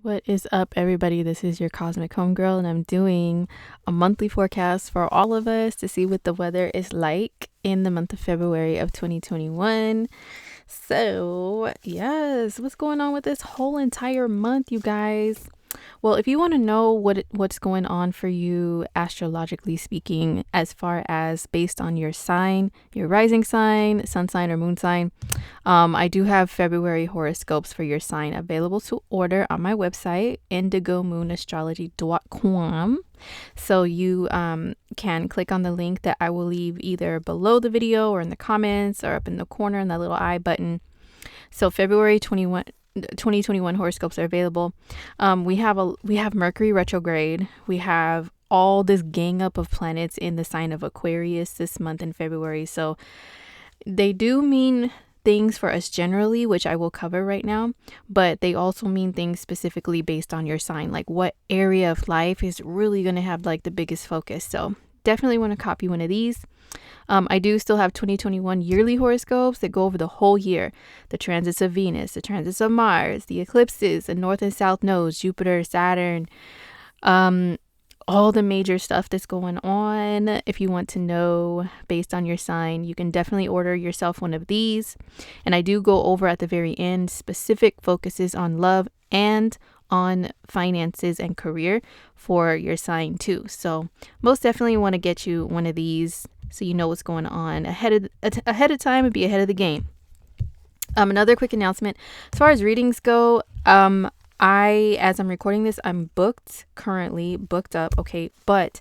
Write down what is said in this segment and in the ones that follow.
What is up, everybody? This is your Cosmic Homegirl, and I'm doing a monthly forecast for all of us to see what the weather is like in the month of February of 2021. So, yes, what's going on with this whole entire month, you guys? Well, if you want to know what's going on for you astrologically speaking, as far as based on your sign, your rising sign, sun sign, or moon sign, I do have February horoscopes for your sign available to order on my website, indigomoonastrology.com. So you can click on the link that I will leave either below the video or in the comments or up in the corner in that little I button. So February 2021 horoscopes are available. We have Mercury retrograde. We have all this gang up of planets in the sign of Aquarius this month in February. So they do mean things for us generally, which I will cover right now, but they also mean things specifically based on your sign, like what area of life is really going to have like the biggest focus. So definitely want to copy one of these. I do still have 2021 yearly horoscopes that go over the whole year. The transits of Venus, the transits of Mars, the eclipses, the north and south nodes, Jupiter, Saturn, all the major stuff that's going on. If you want to know based on your sign, you can definitely order yourself one of these. And I do go over at the very end specific focuses on love and on finances and career for your sign too. So most definitely want to get you one of these so you know what's going on ahead of time and be ahead of the game. Another quick announcement as far as readings go. As I'm recording this, I'm currently booked up. Okay. But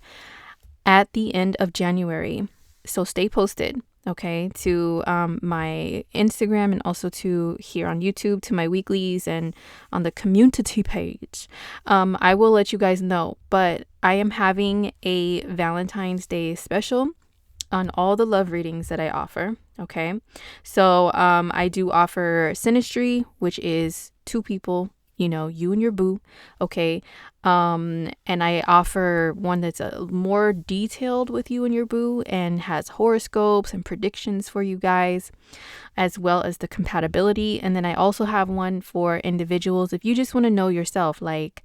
at the end of January, so stay posted. Okay. To my Instagram and also to here on YouTube, to my weeklies and on the community page. I will let you guys know, but I am having a Valentine's Day special on all the love readings that I offer. Okay. So I do offer synastry, which is two people, you and your boo. Okay. And I offer one that's more detailed with you and your boo and has horoscopes and predictions for you guys, as well as the compatibility. And then I also have one for individuals. If you just want to know yourself, like,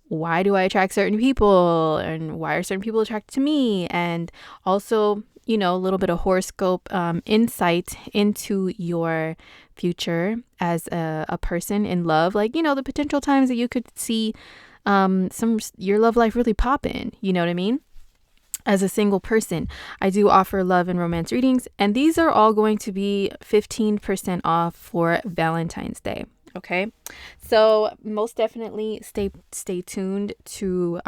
why do I attract certain people and why are certain people attracted to me? And also, a little bit of horoscope insight into your future as a person in love, like, the potential times that you could see your love life really pop in, you know what I mean? As a single person, I do offer love and romance readings, and these are all going to be 15% off for Valentine's Day. Okay, so most definitely stay tuned to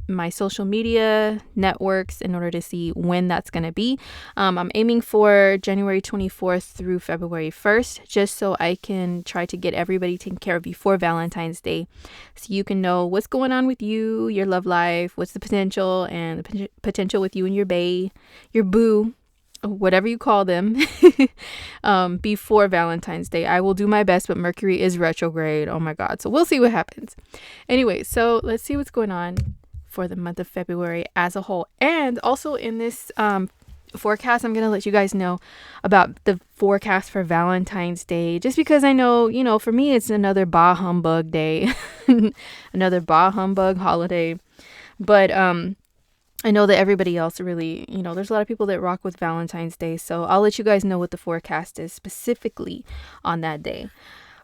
my social media networks in order to see when that's going to be. I'm aiming for January 24th through February 1st, just so I can try to get everybody taken care of before Valentine's Day, so you can know what's going on with you, your love life, what's the potential, and the potential with you and your boo, whatever you call them, before Valentine's Day. I will do my best, but Mercury is retrograde. Oh my God. So we'll see what happens. Anyway, so let's see what's going on for the month of February as a whole. And also in this forecast, I'm going to let you guys know about the forecast for Valentine's Day, just because I know, for me, it's another bah humbug day, another bah humbug holiday. But, I know that everybody else really, there's a lot of people that rock with Valentine's Day. So I'll let you guys know what the forecast is specifically on that day.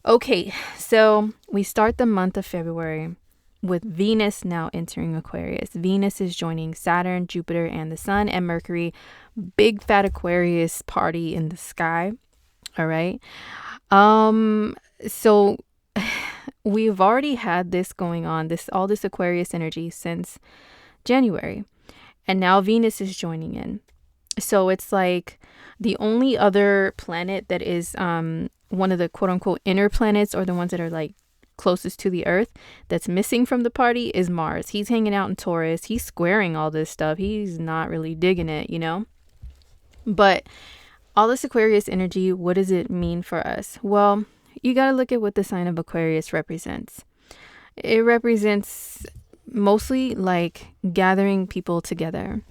Okay, so we start the month of February with Venus now entering Aquarius. Venus is joining Saturn, Jupiter, and the Sun and Mercury. Big fat Aquarius party in the sky. All right. So we've already had this going on, all this Aquarius energy since January. And now Venus is joining in. So it's like the only other planet that is one of the quote unquote inner planets, or the ones that are like closest to the Earth, that's missing from the party is Mars. He's hanging out in Taurus. He's squaring all this stuff. He's not really digging it, But all this Aquarius energy, what does it mean for us? Well, you got to look at what the sign of Aquarius represents. It represents mostly like gathering people together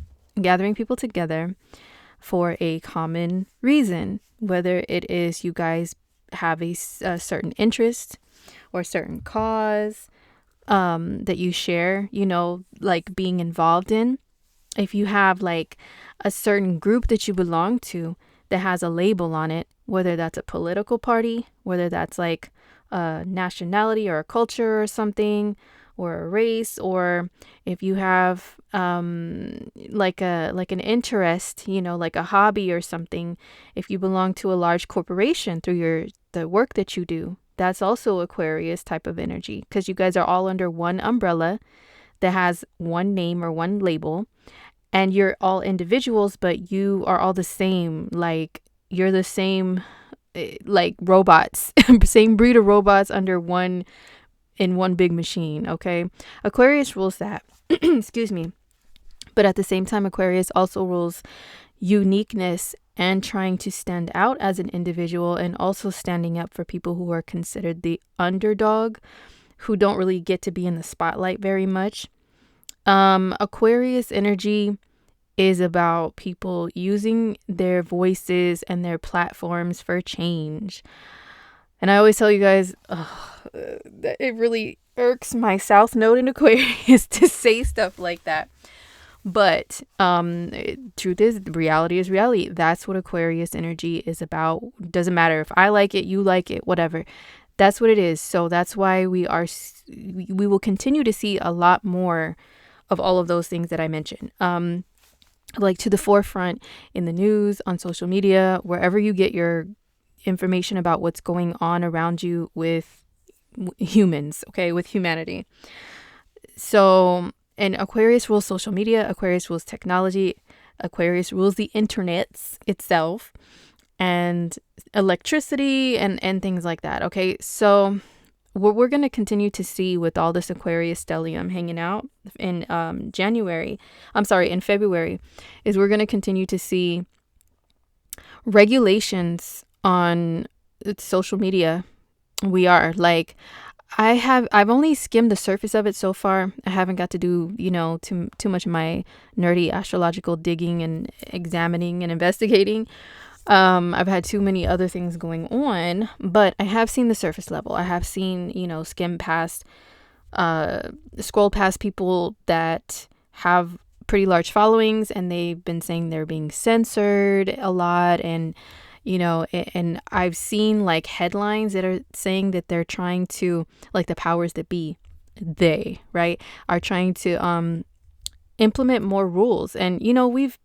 for a common reason, whether it is you guys have a certain interest or certain cause that you share, you know, like being involved in. If you have like a certain group that you belong to that has a label on it, whether that's a political party, whether that's like a nationality or a culture or something, or a race, or if you have like an interest, you know, like a hobby or something, if you belong to a large corporation through the work that you do, that's also Aquarius type of energy, because you guys are all under one umbrella that has one name or one label, and you're all individuals, but you are all the same. Like, you're the same, like robots, same breed of robots under one, in one big machine. Okay. Aquarius rules that. Excuse me. But at the same time, Aquarius also rules uniqueness and trying to stand out as an individual, and also standing up for people who are considered the underdog, who don't really get to be in the spotlight very much. Aquarius energy is about people using their voices and their platforms for change. And I always tell you guys, that it really irks my South Node in Aquarius to say stuff like that. But truth is, reality is reality. That's what Aquarius energy is about. Doesn't matter if I like it, you like it, whatever. That's what it is. So that's why we will continue to see a lot more of all of those things that I mentioned. Like to the forefront in the news, on social media, wherever you get your information about what's going on around you with humans, okay, with humanity. So, and Aquarius rules social media, Aquarius rules technology, Aquarius rules the internet itself, and electricity and things like that. Okay, so what we're going to continue to see with all this Aquarius stellium hanging out in in February, is we're going to continue to see regulations on social media. We are like, I've only skimmed the surface of it so far. I haven't got to do, you know, too much of my nerdy astrological digging and examining and investigating. I've had too many other things going on, but I have seen the surface level. I have seen, you know, scroll past people that have pretty large followings, and they've been saying they're being censored a lot. And, you know, and I've seen like headlines that are saying that they're trying to, like the powers that be, right, are trying to implement more rules. And, you know, we've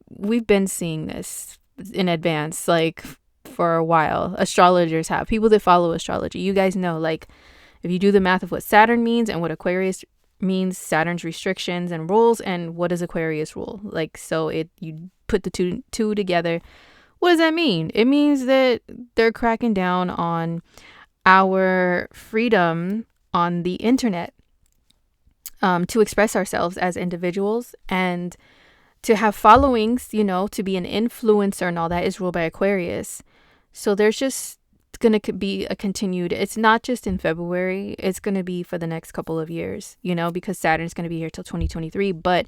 been seeing this in advance, like for a while. Astrologers have, people that follow astrology, you guys know, like if you do the math of what Saturn means and what Aquarius means, Saturn's restrictions and rules, and what does Aquarius rule, like, so you put the two together. What does that mean? It means that they're cracking down on our freedom on the internet, to express ourselves as individuals, and to have followings, you know, to be an influencer and all that is ruled by Aquarius. So there's just going to be a continued, it's not just in February, it's going to be for the next couple of years, you know, because Saturn's going to be here till 2023. But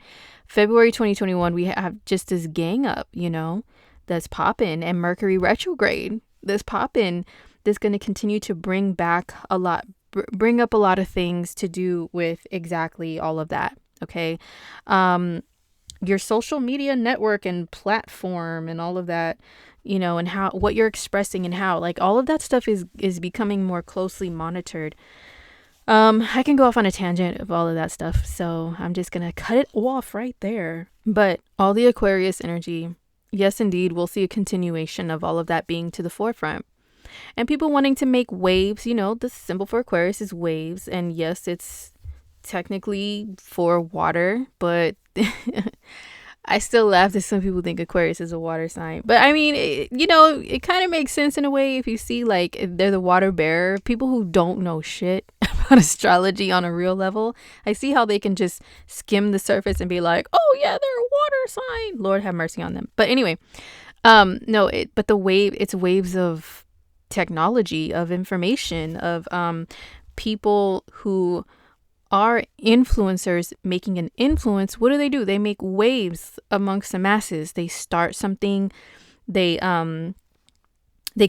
February 2021, we have just this gang up, you know, that's popping, and Mercury retrograde that's popping, that's going to continue to bring up a lot of things to do with exactly all of that. Okay. Your social media network and platform and all of that, you know, and what you're expressing and how, like, all of that stuff is becoming more closely monitored. I can go off on a tangent of all of that stuff, so I'm just gonna cut it off right there. But all the Aquarius energy, yes, indeed, we'll see a continuation of all of that being to the forefront. And people wanting to make waves, you know, the symbol for Aquarius is waves. And yes, it's technically for water, but I still laugh that some people think Aquarius is a water sign. But I mean, it kind of makes sense in a way if you see, like, if they're the water bearer. People who don't know shit about astrology on a real level, I see how they can just skim the surface and be like, oh yeah, they're a water sign. Lord have mercy on them. But anyway, but it's waves of technology, of information, of people who are influencers making an influence. What do? They make waves amongst the masses. They start something, they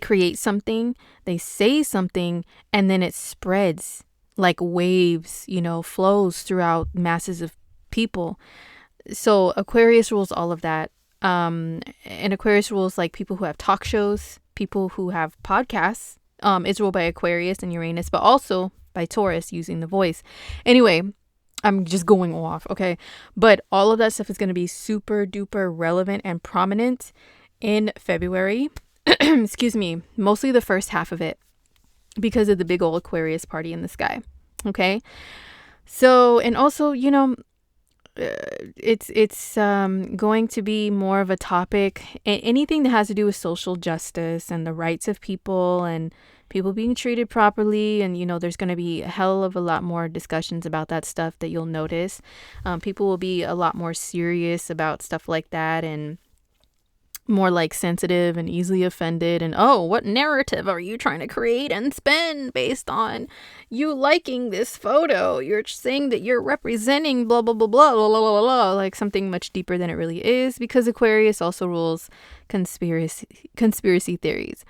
create something, they say something, and then it spreads like waves, you know, flows throughout masses of people. So Aquarius rules all of that. And Aquarius rules like people who have talk shows, people who have podcasts. It's ruled by Aquarius and Uranus, but also by Taurus using the voice. Anyway, I'm just going off, okay? But all of that stuff is going to be super duper relevant and prominent in February. Excuse me, mostly the first half of it because of the big old Aquarius party in the sky, okay? So, and also, you know, it's going to be more of a topic, anything that has to do with social justice and the rights of people and people being treated properly. And, you know, there's going to be a hell of a lot more discussions about that stuff that you'll notice. People will be a lot more serious about stuff like that and more like sensitive and easily offended. And, oh, what narrative are you trying to create and spin based on you liking this photo? You're saying that you're representing blah, blah, blah, blah, blah, blah, blah, blah, like something much deeper than it really is, because Aquarius also rules conspiracy theories.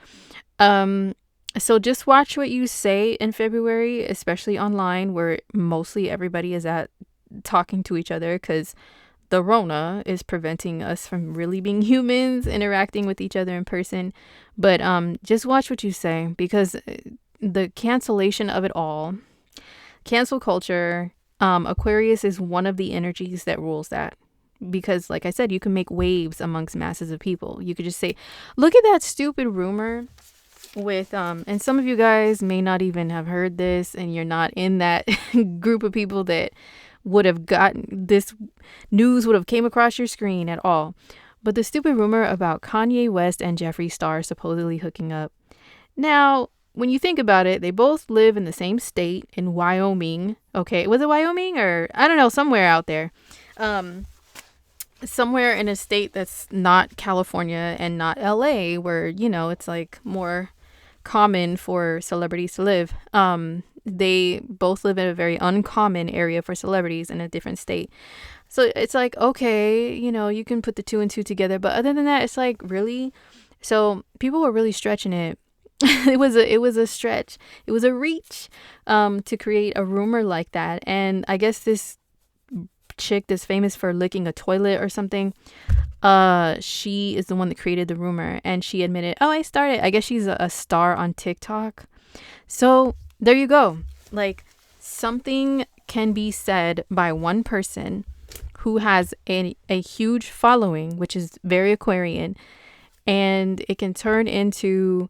So just watch what you say in February, especially online where mostly everybody is at talking to each other, because the Rona is preventing us from really being humans, interacting with each other in person. But just watch what you say, because the cancellation of it all, cancel culture, Aquarius is one of the energies that rules that. Because like I said, you can make waves amongst masses of people. You could just say, look at that stupid rumor with and some of you guys may not even have heard this, and you're not in that group of people that would have gotten this news, would have came across your screen at all. But the stupid rumor about Kanye West and Jeffree Star supposedly hooking up. Now, when you think about it, they both live in the same state in Wyoming. Okay, was it Wyoming or I don't know, somewhere out there. Somewhere in a state that's not California and not LA, where, you know, it's like more common for celebrities to live. They both live in a very uncommon area for celebrities in a different state. So it's like, okay, you know, you can put the two and two together. But other than that, it's like, really? So people were really stretching it. It was a stretch. It was a reach to create a rumor like that. And I guess this chick that's famous for licking a toilet or something, she is the one that created the rumor. And she admitted, oh, I started. I guess she's a star on TikTok. So there you go. Like, something can be said by one person who has a huge following, which is very Aquarian, and it can turn into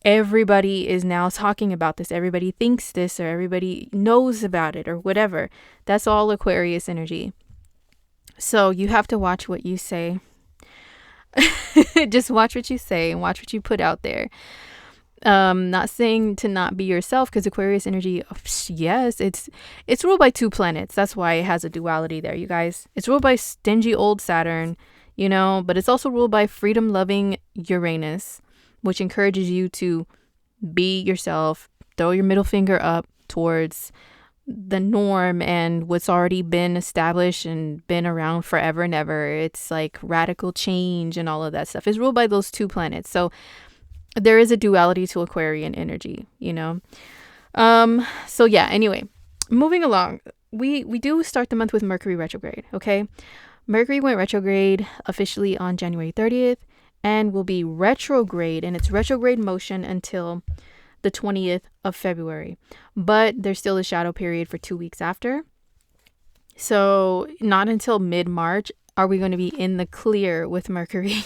everybody is now talking about this. Everybody thinks this, or everybody knows about it, or whatever. That's all Aquarius energy. So you have to watch what you say. Just watch what you say and watch what you put out there. Not saying to not be yourself, because Aquarius energy, yes, it's ruled by two planets. That's why it has a duality there, you guys. It's ruled by stingy old Saturn, you know, but it's also ruled by freedom loving Uranus, which encourages you to be yourself, throw your middle finger up towards the norm and what's already been established and been around forever and ever. It's like radical change and all of that stuff is ruled by those two planets. So there is a duality to Aquarian energy, you know. So yeah, anyway, moving along, we do start the month with Mercury retrograde, okay? Mercury went retrograde officially on January 30th and will be retrograde in its retrograde motion until the 20th of February. But there's still a shadow period for 2 weeks after. So not until mid-March are we going to be in the clear with Mercury,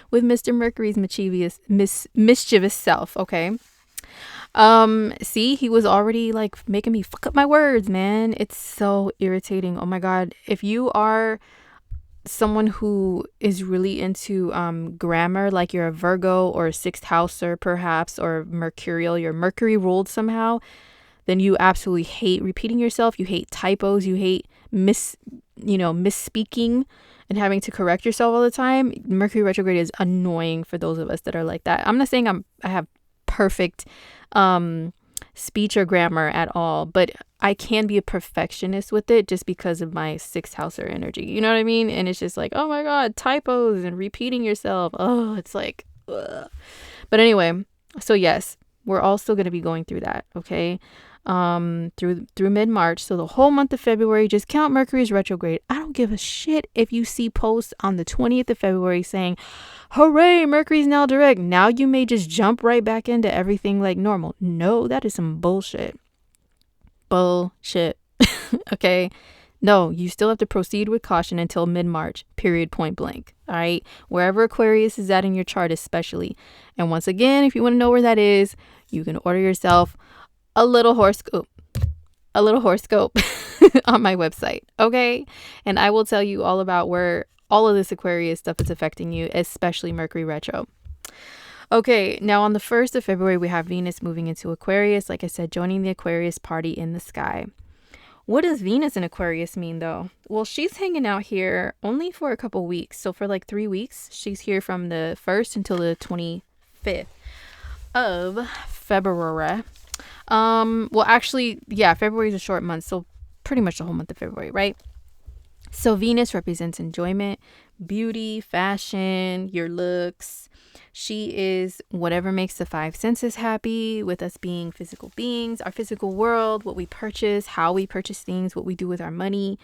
with Mr. Mercury's mischievous self, okay? See, he was already like making me fuck up my words, man. It's so irritating. Oh my God. If you are someone who is really into grammar, like you're a Virgo or a sixth houser perhaps, or mercurial, you're Mercury ruled somehow, then you absolutely hate repeating yourself. You hate typos. You hate misspeaking and having to correct yourself all the time. Mercury retrograde is annoying for those of us that are like that. I'm not saying I have perfect speech or grammar at all, but I can be a perfectionist with it just because of my sixth houser energy. You know what I mean? And it's just like, oh my God, typos and repeating yourself. Oh, it's like, ugh. But anyway, so yes, we're all still going to be going through that. Okay. through mid-March. So the whole month of February, just count Mercury's retrograde. I don't give a shit if you see posts on the 20th of February saying, hooray, Mercury's now direct. Now you may just jump right back into everything like normal. No, that is some bullshit. Bullshit. Okay. No, you still have to proceed with caution until mid-March, period, point blank. All right. Wherever Aquarius is at in your chart, especially. And once again, if you want to know where that is, you can order yourself a little horoscope on my website. Okay. And I will tell you all about where all of this Aquarius stuff is affecting you, especially Mercury retro. Okay. Now on the 1st of February, we have Venus moving into Aquarius. Like I said, joining the Aquarius party in the sky. What does Venus in Aquarius mean, though? Well, she's hanging out here only for a couple weeks. So for like 3 weeks, she's here from the 1st until the 25th of February. Well, actually, yeah, February is a short month. So pretty much the whole month of February, right? So Venus represents enjoyment, beauty, fashion, your looks. She is whatever makes the 5 senses happy, with us being physical beings, our physical world, what we purchase, how we purchase things, what we do with our money.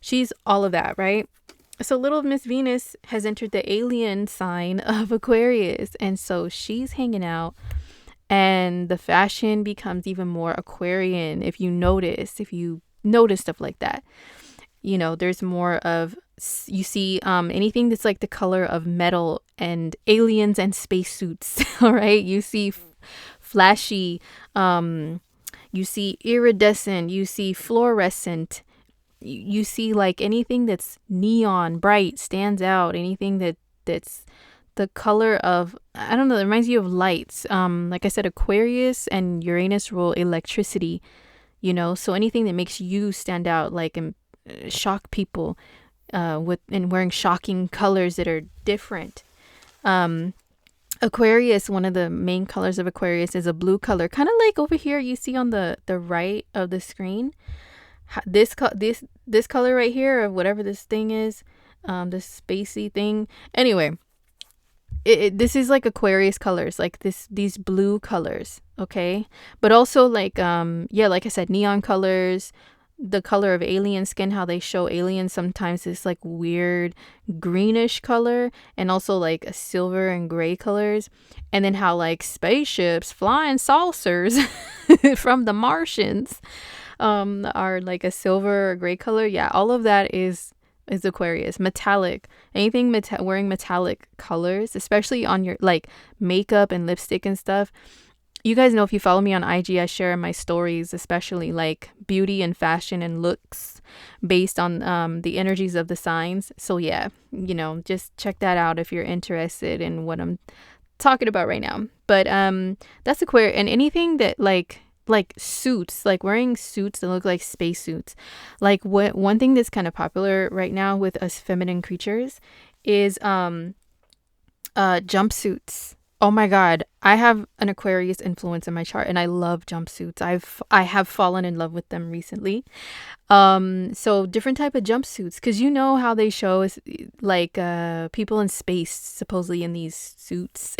She's all of that, right? So little Miss Venus has entered the alien sign of Aquarius. And so she's hanging out, and the fashion becomes even more Aquarian. If you notice stuff like that, you know, there's more of, you see anything that's like the color of metal and aliens and spacesuits. All right. You see flashy, you see iridescent, you see fluorescent, you see like anything that's neon, bright, stands out, anything that's the color of, I don't know, it reminds you of lights. Like I said, Aquarius and Uranus rule electricity, you know, so anything that makes you stand out, like, and shock people and wearing shocking colors that are different. Aquarius, one of the main colors of Aquarius is a blue color, kind of like over here you see on the right of the screen. This color right here, of whatever this thing is, this spacey thing. Anyway, this is like Aquarius colors, like these blue colors, okay? But also like like I said, neon colors, the color of alien skin, how they show aliens sometimes is like weird greenish color, and also like a silver and gray colors, and then how like spaceships, flying saucers from the Martians are like a silver or gray color. Yeah, all of that is Aquarius. Metallic, anything wearing metallic colors, especially on your like makeup and lipstick and stuff. You guys know, if you follow me on IG, I share in my stories, especially like beauty and fashion and looks based on the energies of the signs. So yeah, you know, just check that out if you're interested in what I'm talking about right now. But that's Aquarius. And anything that like suits, like wearing suits that look like space suits. Like one thing that's kind of popular right now with us feminine creatures is jumpsuits. Oh my God, I have an Aquarius influence in my chart, and I love jumpsuits. I have fallen in love with them recently. So different type of jumpsuits, because you know how they show us like people in space supposedly in these suits.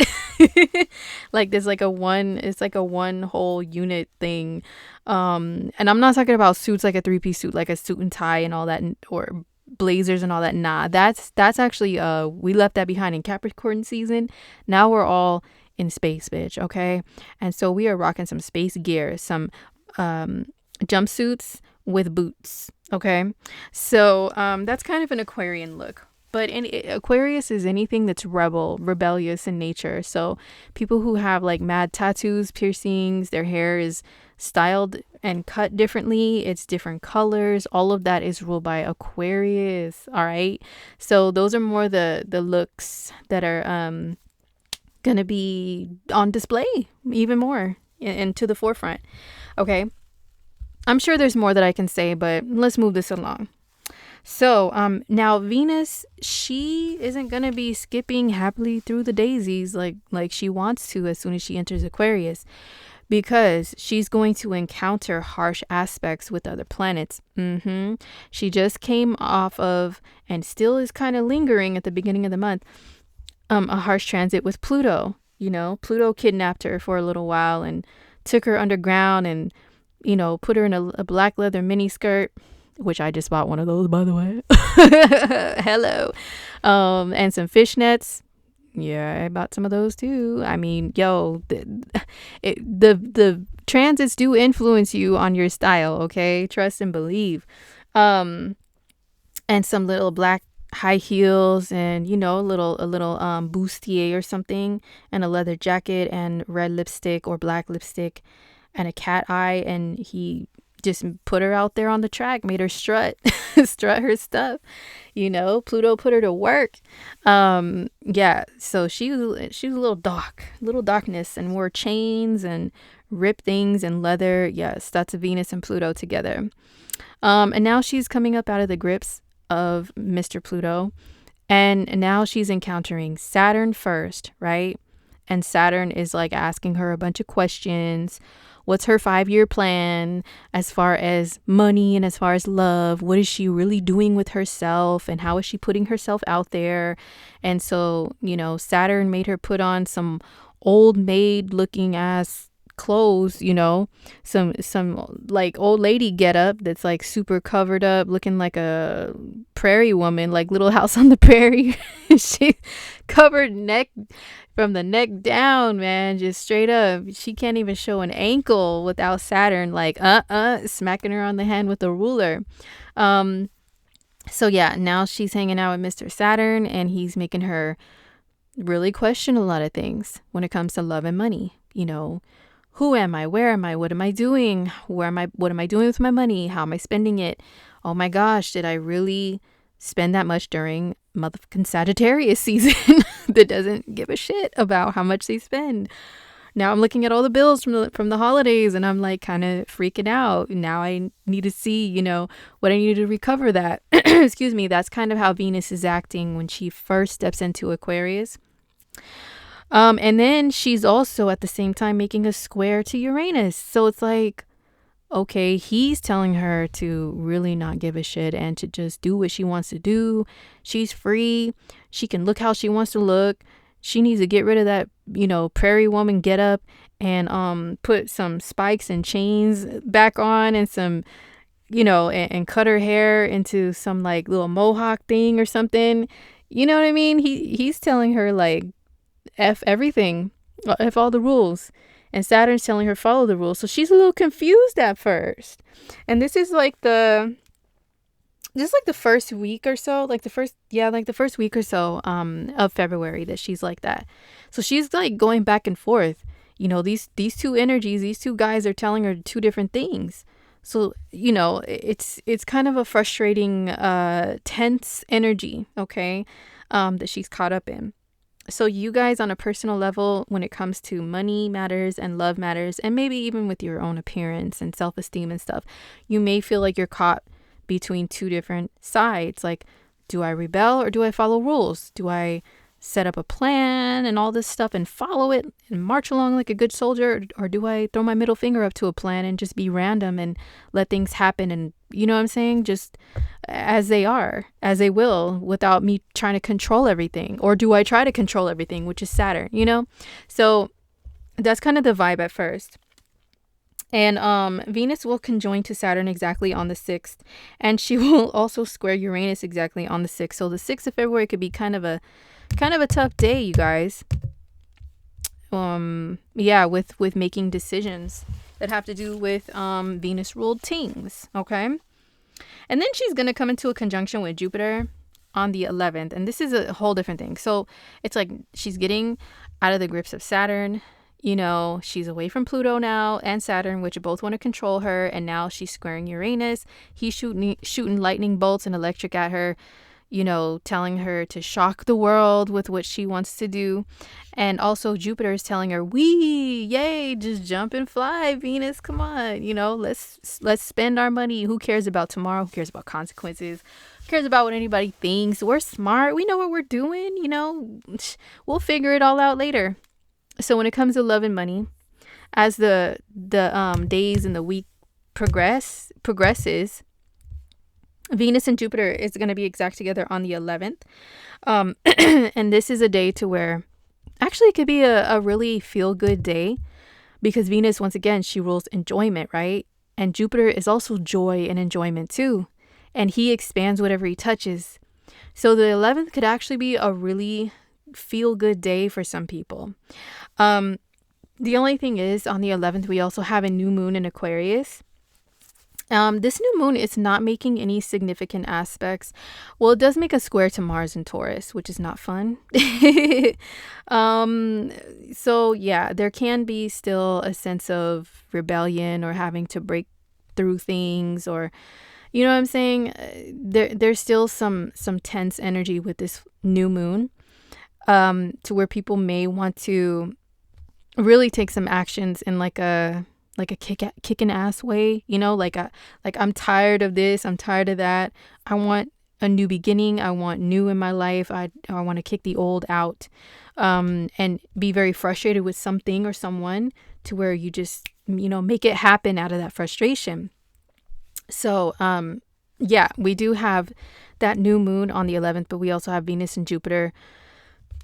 Like there's like it's like a one whole unit thing. And I'm not talking about suits like a 3-piece suit, like a suit and tie and all that, or blazers and all that. Nah, that's actually we left that behind in Capricorn season. Now we're all in space, bitch. Okay. And so we are rocking some space gear, some jumpsuits with boots. Okay. So that's kind of an Aquarian look. But Aquarius is anything that's rebellious in nature. So people who have like mad tattoos, piercings, their hair is styled and cut differently, it's different colors, all of that is ruled by Aquarius. All right. So those are more the looks that are gonna be on display even more and to the forefront. Okay. I'm sure there's more that I can say, but let's move this along. So now Venus, she isn't gonna be skipping happily through the daisies like she wants to as soon as she enters Aquarius, because she's going to encounter harsh aspects with other planets. She just came off of, and still is kind of lingering at the beginning of the month, a harsh transit with Pluto. You know, Pluto kidnapped her for a little while and took her underground, and put her in a black leather mini skirt, which I just bought one of those, by the way. Hello. And some fishnets. Yeah, I bought some of those too. I mean, yo, the transits do influence you on your style, okay? Trust and believe. And some little black high heels, and a little bustier or something, and a leather jacket, and red lipstick or black lipstick, and a cat eye. And he just put her out there on the track, made her strut strut her stuff. Pluto put her to work. Yeah, so she was a little darkness, and wore chains and ripped things and leather. Yes, that's a Venus and Pluto together. And now she's coming up out of the grips of Mr. Pluto, and now she's encountering Saturn first, right? And Saturn is like asking her a bunch of questions. What's her 5-year plan as far as money and as far as love? What is she really doing with herself, and how is she putting herself out there? And so, Saturn made her put on some old maid looking ass clothes, some like old lady get up that's like super covered up, looking like a prairie woman, like Little House on the Prairie. She covered from the neck down, man, just straight up. She can't even show an ankle without Saturn like smacking her on the hand with a ruler. So yeah, now she's hanging out with Mr. Saturn, and he's making her really question a lot of things when it comes to love and money. Who am I? Where am I? What am I doing? What am I doing with my money? How am I spending it? Oh my gosh, did I really spend that much during motherfucking Sagittarius season that doesn't give a shit about how much they spend? Now I'm looking at all the bills from the holidays, and I'm like kind of freaking out. Now I need to see, what I need to recover that. Excuse me. That's kind of how Venus is acting when she first steps into Aquarius. And then she's also at the same time making a square to Uranus. So it's like, okay, he's telling her to really not give a shit and to just do what she wants to do. She's free. She can look how she wants to look. She needs to get rid of that, prairie woman get up, and put some spikes and chains back on, and some, and cut her hair into some like little mohawk thing or something. You know what I mean? He's telling her like, F everything, F all the rules. And Saturn's telling her follow the rules. So she's a little confused at first. And this is like the first week or so, like the first week or so of February that she's like that. So she's like going back and forth. These two energies, these two guys are telling her two different things. So, it's kind of a frustrating, tense energy, okay, that she's caught up in. So you guys on a personal level, when it comes to money matters and love matters, and maybe even with your own appearance and self-esteem and stuff, you may feel like you're caught between two different sides. Like, do I rebel or do I follow rules? Do I set up a plan and all this stuff and follow it and march along like a good soldier? Or do I throw my middle finger up to a plan and just be random and let things happen, and you know what I'm saying? Just as they are, as they will, without me trying to control everything. Or do I try to control everything, which is Saturn, So that's kind of the vibe at first. And Venus will conjoin to Saturn exactly on the 6th. And she will also square Uranus exactly on the 6th. So the 6th of February could be kind of a tough day, you guys. With making decisions that have to do with Venus ruled things, okay? And then she's going to come into a conjunction with Jupiter on the 11th. And this is a whole different thing. So it's like she's getting out of the grips of Saturn. She's away from Pluto now and Saturn, which both want to control her. And now she's squaring Uranus. He's shooting lightning bolts and electric at her, telling her to shock the world with what she wants to do. And also Jupiter is telling her, yay, just jump and fly, Venus, come on, let's spend our money. Who cares about tomorrow? Who cares about consequences? Who cares about what anybody thinks? We're smart. We know what we're doing, we'll figure it all out later. So when it comes to love and money, as the days and the week progresses, Venus and Jupiter is going to be exact together on the 11th. And this is a day to where actually it could be a really feel good day, because Venus, once again, she rules enjoyment, right? And Jupiter is also joy and enjoyment too. And he expands whatever he touches. So the 11th could actually be a really feel good day for some people. The only thing is, on the 11th, we also have a new moon in Aquarius. This new moon is not making any significant aspects. Well, it does make a square to Mars in Taurus, which is not fun. So yeah, there can be still a sense of rebellion or having to break through things, or you know what I'm saying? There's still some tense energy with this new moon, to where people may want to really take some actions in like a kicking ass way, you know, like I'm tired of this, I'm tired of that. I want a new beginning. I want new in my life. I want to kick the old out, and be very frustrated with something or someone, to where you just, you know, make it happen out of that frustration. So yeah, we do have that new moon on the 11th, but we also have Venus and Jupiter.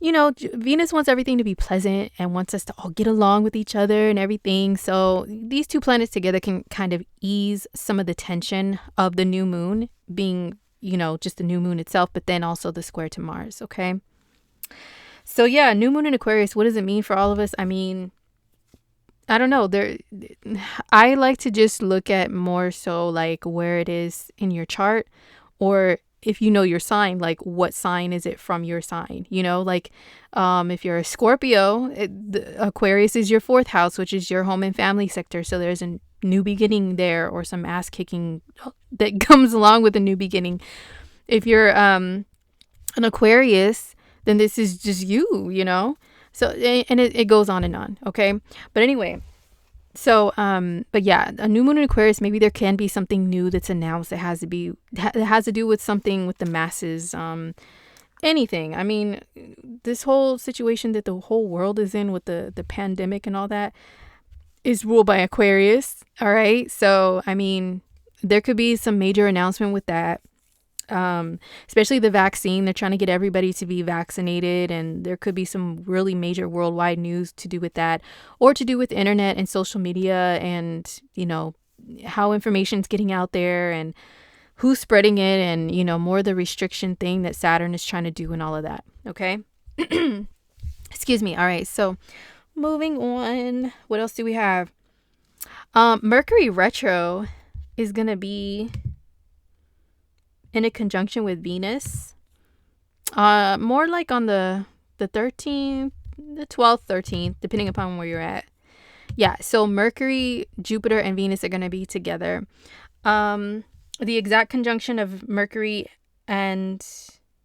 You know, Venus wants everything to be pleasant and wants us to all get along with each other and everything. So these two planets together can kind of ease some of the tension of the new moon being, you know, just the new moon itself, but then also the square to Mars. Okay. So yeah, new moon in Aquarius, what does it mean for all of us? I mean, I don't know. I like to just look at more so like where it is in your chart, or if you know your sign, like what sign is it from your sign, you know, like if you're a Scorpio, Aquarius is your 4th house, which is your home and family sector. So there's a new beginning there, or some ass kicking that comes along with a new beginning. If you're an Aquarius, then this is just you know. So, and it goes on and on. Okay. But anyway, so, but yeah, a new moon in Aquarius, maybe there can be something new that's announced that has to do with something with the masses, anything. I mean, this whole situation that the whole world is in with the pandemic and all that is ruled by Aquarius. All right. So, I mean, there could be some major announcement with that. Especially the vaccine. They're trying to get everybody to be vaccinated, and there could be some really major worldwide news to do with that, or to do with internet and social media, and you know how information's getting out there and who's spreading it, and you know more the restriction thing that Saturn is trying to do and all of that. Okay. Excuse me. All right, so moving on, what else do we have? Mercury retro is gonna be in a conjunction with Venus, more like on the 13th, the 12th, 13th, depending upon where you're at. Yeah, so Mercury, Jupiter, and Venus are going to be together. The exact conjunction of Mercury and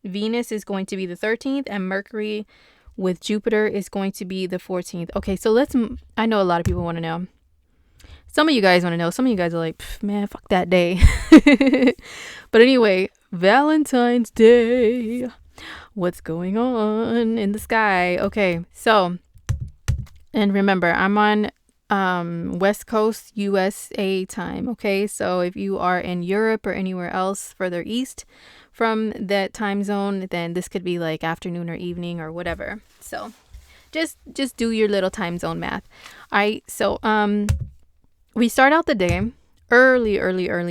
Venus is going to be the 13th, and Mercury with Jupiter is going to be the 14th. Okay, so I know a lot of people want to know. Some of you guys want to know. Some of you guys are like, man, fuck that day. But anyway, Valentine's Day. What's going on in the sky? Okay, so, and remember, I'm on West Coast USA time. Okay, so if you are in Europe or anywhere else further east from that time zone, then this could be like afternoon or evening or whatever. So just do your little time zone math. All right, so we start out the day early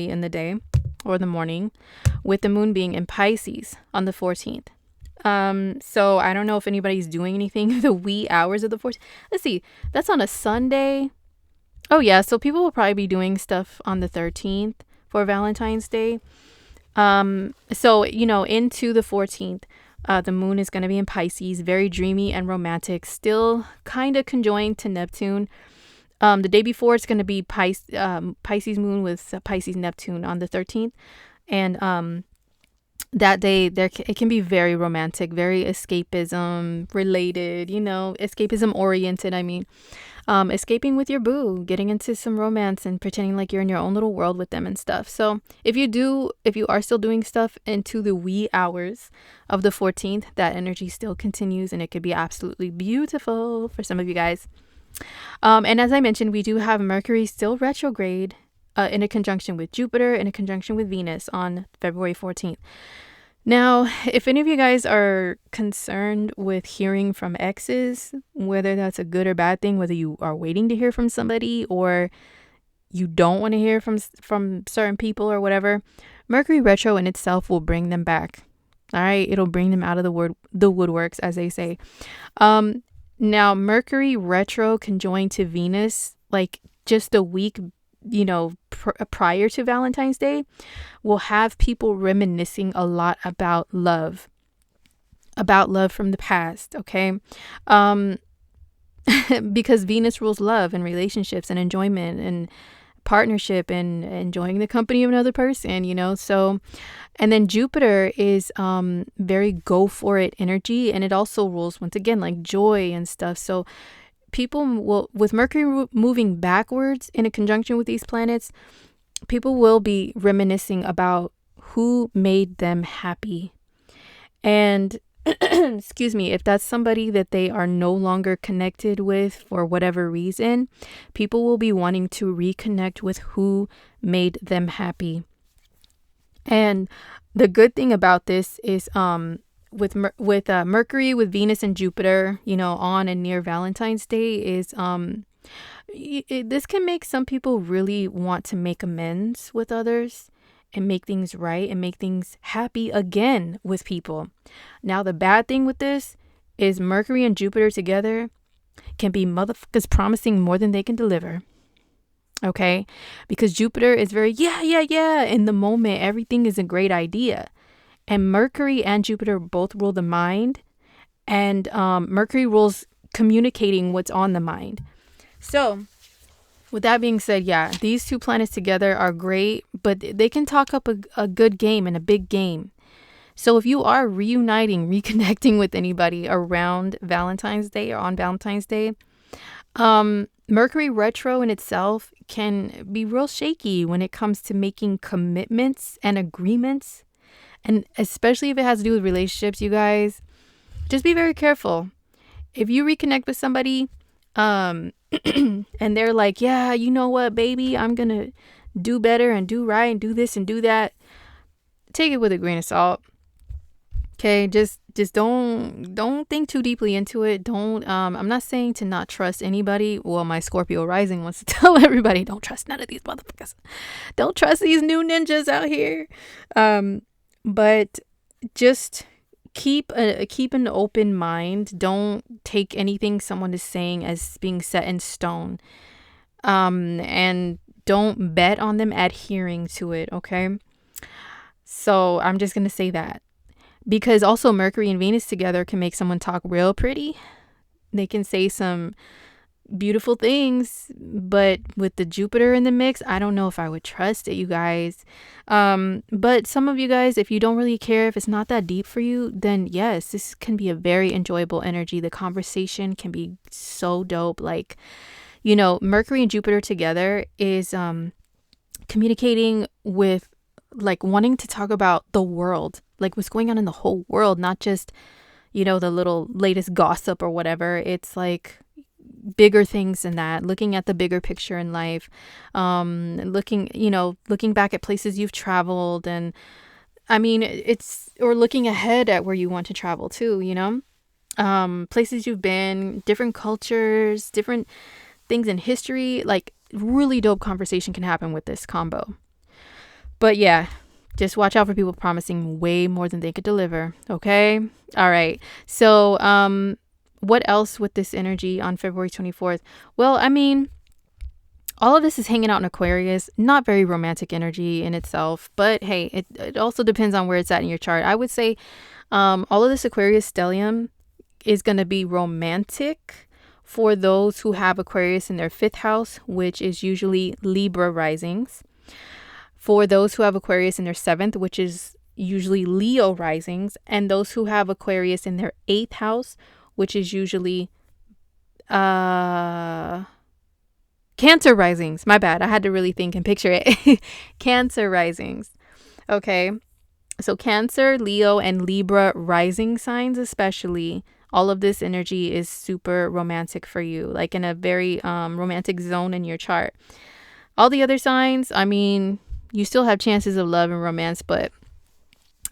in the day, or the morning, with the moon being in Pisces on the 14th. So I don't know if anybody's doing anything the wee hours of the 14th. Let's see, that's on a Sunday. Oh yeah, so people will probably be doing stuff on the 13th for Valentine's Day. So you know, into the 14th, the moon is going to be in Pisces, very dreamy and romantic, still kind of conjoined to Neptune. The day before, it's going to be Pisces moon with Pisces Neptune on the 13th. And that day, it can be very romantic, very escapism related, you know, escapism oriented. I mean, escaping with your boo, getting into some romance and pretending like you're in your own little world with them and stuff. So if you are still doing stuff into the wee hours of the 14th, that energy still continues, and it could be absolutely beautiful for some of you guys. And as I mentioned, we do have Mercury still retrograde in a conjunction with Jupiter, in a conjunction with Venus on February 14th. Now, if any of you guys are concerned with hearing from exes, whether that's a good or bad thing, whether you are waiting to hear from somebody or you don't want to hear from certain people or whatever, Mercury retro in itself will bring them back. All right, it'll bring them out of the woodworks, as they say. Now Mercury retro conjoined to Venus, like just a week, prior to Valentine's Day, will have people reminiscing a lot about love from the past. Okay, because Venus rules love and relationships and enjoyment and partnership and enjoying the company of another person, so. And then Jupiter is very go for it energy, and it also rules, once again, like joy and stuff. So people will, with Mercury moving backwards in a conjunction with these planets, people will be reminiscing about who made them happy. And excuse me, if that's somebody that they are no longer connected with for whatever reason, people will be wanting to reconnect with who made them happy. And the good thing about this is with Mercury, with Venus and Jupiter, on and near Valentine's Day, is this can make some people really want to make amends with others and make things right and make things happy again with people. Now, the bad thing with this is Mercury and Jupiter together can be motherfuckers promising more than they can deliver. Okay, because Jupiter is very in the moment, everything is a great idea, and Mercury and Jupiter both rule the mind, and Mercury rules communicating what's on the mind. So with that being said, these two planets together are great, but they can talk up a good game and a big game. So if you are reconnecting with anybody around Valentine's Day or on Valentine's Day, Mercury retro in itself can be real shaky when it comes to making commitments and agreements. And especially if it has to do with relationships, you guys, just be very careful. If you reconnect with somebody, and they're like, yeah, you know what, baby, I'm going to do better and do right and do this and do that. Take it with a grain of salt. Okay, just don't think too deeply into it. Don't I'm not saying to not trust anybody. Well, my Scorpio rising wants to tell everybody, don't trust none of these motherfuckers. Don't trust these new ninjas out here. But just keep an open mind. Don't take anything someone is saying as being set in stone. And don't bet on them adhering to it, okay? So I'm just going to say that. Because also Mercury and Venus together can make someone talk real pretty. They can say some beautiful things, but with the Jupiter in the mix, I don't know if I would trust it, you guys. But some of you guys, if you don't really care, if it's not that deep for you, then yes, this can be a very enjoyable energy. The conversation can be so dope. Like, Mercury and Jupiter together is communicating with, like, wanting to talk about the world, like what's going on in the whole world, not just, the little latest gossip or whatever. It's like bigger things than that, looking at the bigger picture in life, looking back at places you've traveled, and or looking ahead at where you want to travel too, places you've been, different cultures, different things in history. Like, really dope conversation can happen with this combo. But yeah, just watch out for people promising way more than they could deliver. Okay. All right. So, what else with this energy on February 24th? Well, all of this is hanging out in Aquarius. Not very romantic energy in itself, but hey, it also depends on where it's at in your chart. I would say, all of this Aquarius stellium is going to be romantic for those who have Aquarius in their 5th house, which is usually Libra risings. For those who have Aquarius in their 7th, which is usually Leo risings, and those who have Aquarius in their 8th house, which is usually Cancer risings. My bad. I had to really think and picture it. Cancer risings. Okay. So Cancer, Leo, and Libra rising signs especially, all of this energy is super romantic for you, like in a very romantic zone in your chart. All the other signs, you still have chances of love and romance, but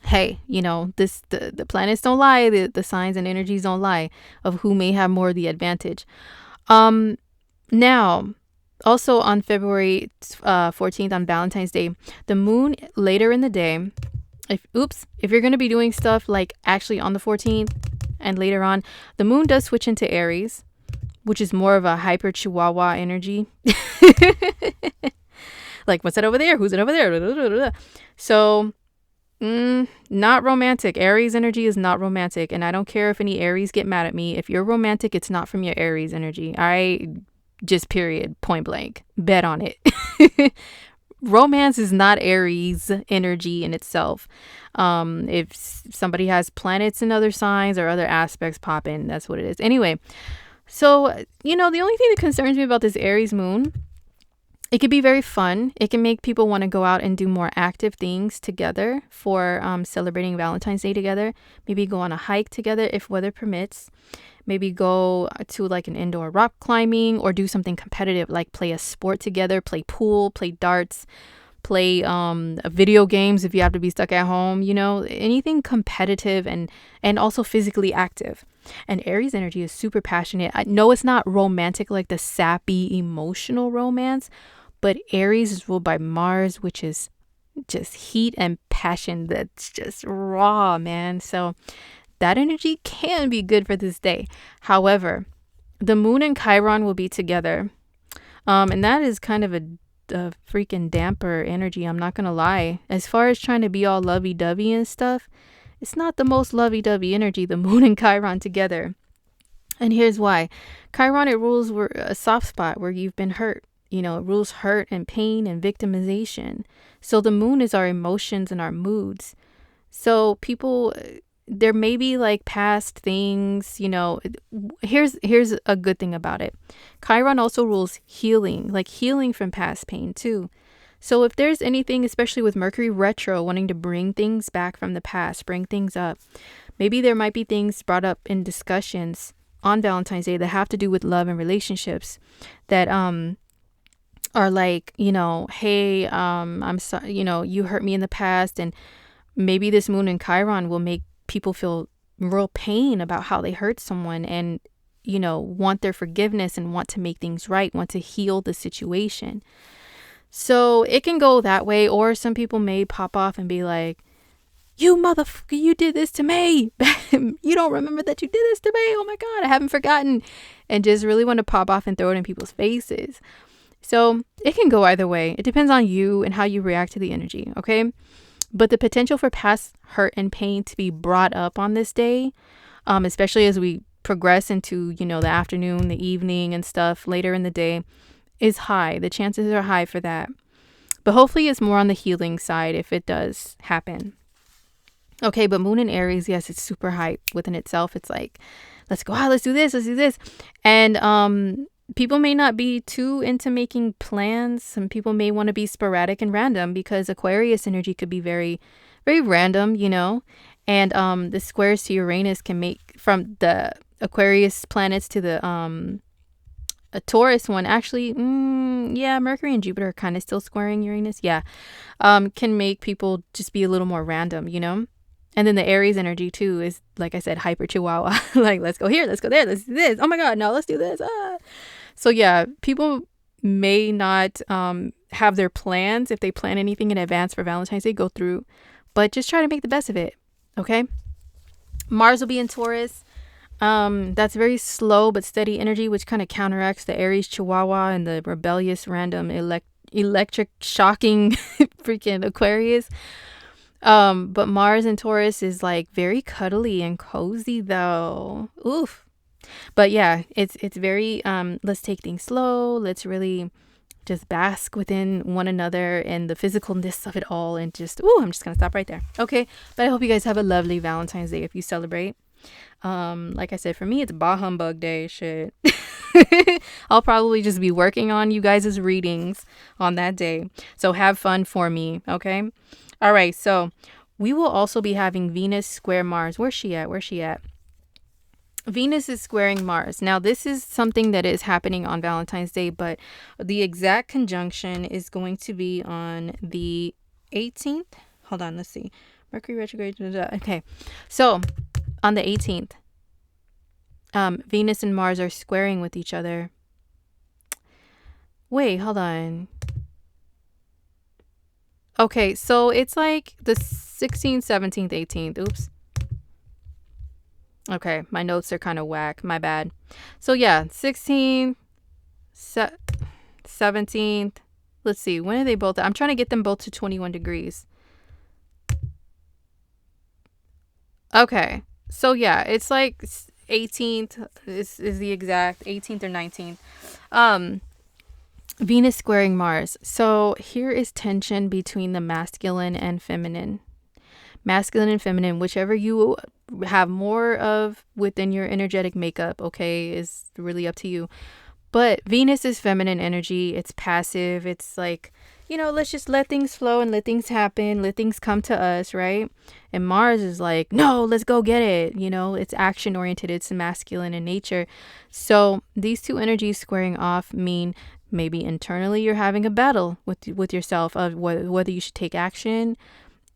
hey, the planets don't lie, the signs and energies don't lie of who may have more of the advantage. Now, Also on February 14th, on Valentine's Day, the moon later in the day, if you're going to be doing stuff like actually on the 14th and later on, the moon does switch into Aries, which is more of a hyper chihuahua energy. Like, what's that over there? Who's it over there? So, not romantic. Aries energy is not romantic. And I don't care if any Aries get mad at me. If you're romantic, it's not from your Aries energy. Just period, point blank. Bet on it. Romance is not Aries energy in itself. If somebody has planets in other signs or other aspects pop in, that's what it is. Anyway, so, the only thing that concerns me about this Aries moon, it could be very fun. It can make people want to go out and do more active things together for celebrating Valentine's Day together. Maybe go on a hike together if weather permits. Maybe go to like an indoor rock climbing or do something competitive like play a sport together, play pool, play darts, play video games if you have to be stuck at home, anything competitive and also physically active. And Aries energy is super passionate. I know it's not romantic like the sappy emotional romance, but Aries is ruled by Mars, which is just heat and passion that's just raw, man. So that energy can be good for this day. However, the moon and Chiron will be together. And that is kind of a freaking damper energy, I'm not gonna lie. As far as trying to be all lovey-dovey and stuff, it's not the most lovey-dovey energy, the moon and Chiron together. And here's why. Chiron, it rules a soft spot where you've been hurt. It rules hurt and pain and victimization. So the moon is our emotions and our moods. So people, there may be like past things, here's a good thing about it. Chiron also rules healing, like healing from past pain too. So if there's anything, especially with Mercury retro, wanting to bring things back from the past, bring things up, maybe there might be things brought up in discussions on Valentine's Day that have to do with love and relationships that are like, hey, I'm sorry, you hurt me in the past, and maybe this moon and Chiron will make people feel real pain about how they hurt someone and, want their forgiveness and want to make things right, want to heal the situation. So it can go that way, or some people may pop off and be like, you motherfucker, you did this to me. You don't remember that you did this to me? Oh my God, I haven't forgotten. And just really want to pop off and throw it in people's faces. So it can go either way. It depends on you and how you react to the energy, okay? But the potential for past hurt and pain to be brought up on this day, especially as we progress into, the afternoon, the evening and stuff later in the day, is high. The chances are high for that. But hopefully it's more on the healing side if it does happen. Okay, but moon in Aries, yes, it's super hype within itself. It's like, let's go out, let's do this. And people may not be too into making plans. Some people may want to be sporadic and random because Aquarius energy could be very, very random, And the squares to Uranus can make from the Aquarius planets to the a Taurus one. Actually, Mercury and Jupiter are kind of still squaring Uranus. Yeah, can make people just be a little more random, And then the Aries energy too is, like I said, hyper chihuahua. Like, let's go here, let's go there, let's do this. Oh my God, no, let's do this. So yeah, people may not have their plans, if they plan anything in advance for Valentine's Day, go through. But just try to make the best of it, okay? Mars will be in Taurus. That's very slow but steady energy, which kind of counteracts the Aries chihuahua and the rebellious, random, electric, shocking freaking Aquarius. But Mars in Taurus is like very cuddly and cozy though. Oof. But yeah, it's very, let's take things slow. Let's really just bask within one another and the physicalness of it all. And just, I'm just going to stop right there. Okay. But I hope you guys have a lovely Valentine's Day if you celebrate. Like I said, for me, it's bah humbug day. Shit. I'll probably just be working on you guys' readings on that day. So have fun for me. Okay. All right, so we will also be having Venus square Mars. Where's she at? Venus is squaring Mars. Now, this is something that is happening on Valentine's Day, but the exact conjunction is going to be on the 18th. Hold on, let's see. Mercury retrograde. Okay, so on the 18th, Venus and Mars are squaring with each other. Wait, hold on. Okay, so it's like the 16th, 17th, 18th. Oops. Okay, my notes are kind of whack. My bad. So yeah, 16th, 17th. Let's see. When are they both? I'm trying to get them both to 21 degrees. Okay. So yeah, it's like 18th is the exact 18th or 19th. Venus squaring Mars. So here is tension between the masculine and feminine. Masculine and feminine, whichever you have more of within your energetic makeup, okay, is really up to you. But Venus is feminine energy. It's passive. It's like, let's just let things flow and let things happen, let things come to us, right? And Mars is like, no, let's go get it. It's action oriented. It's masculine in nature. So these two energies squaring off mean maybe internally you're having a battle with yourself of whether you should take action